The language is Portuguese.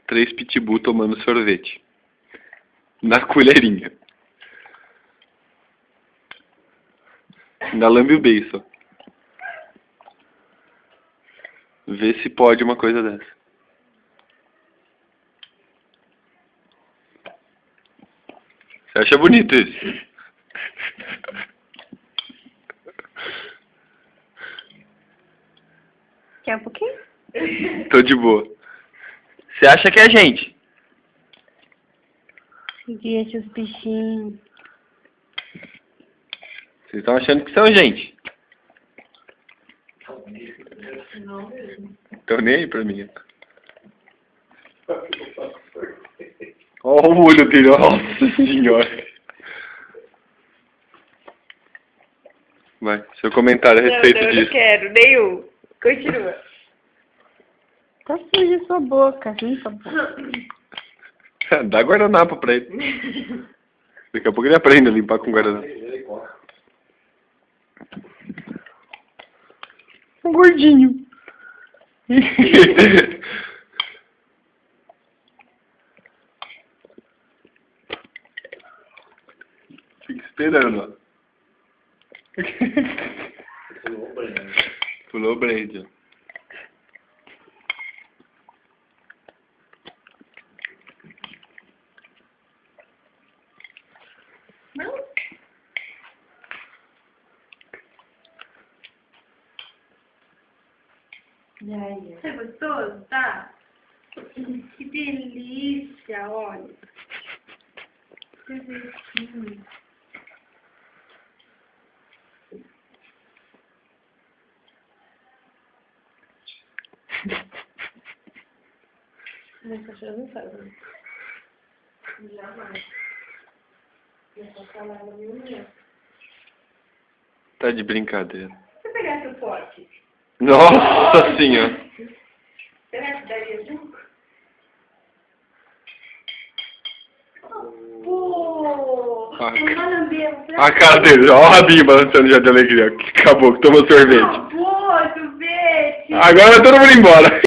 Três pitbull tomando sorvete. Na colherinha. Ainda lambe o beiço. Vê se pode uma coisa dessa. Você acha bonito isso? Quer um pouquinho? Tô de boa. Você acha que é gente? Seguir esses bichinhos. Vocês estão achando que são gente? Estão nem aí pra mim. Olha o olho dele, nossa senhora. Vai, seu comentário a respeito não, disso. Não quero, nenhum. Continua. Tá suja sua boca, limpa a boca. Dá guardanapo pra ele. Daqui a pouco ele aprende a limpar com guardanapo. Um gordinho. Fica esperando, ó. Pulou o brand, ó. Não. É gostoso, tá? Que delícia, olha. Que delícia. Meu cachorro não sabe. Jamais. Essa salada não é. Tá de brincadeira. Se eu pegasse o pote. Nossa senhora. Será que daria junto? Pô! A cara dele, ó o rabinho balançando já de alegria. Acabou, toma sorvete. Acabou, sorvete! Agora todo mundo embora.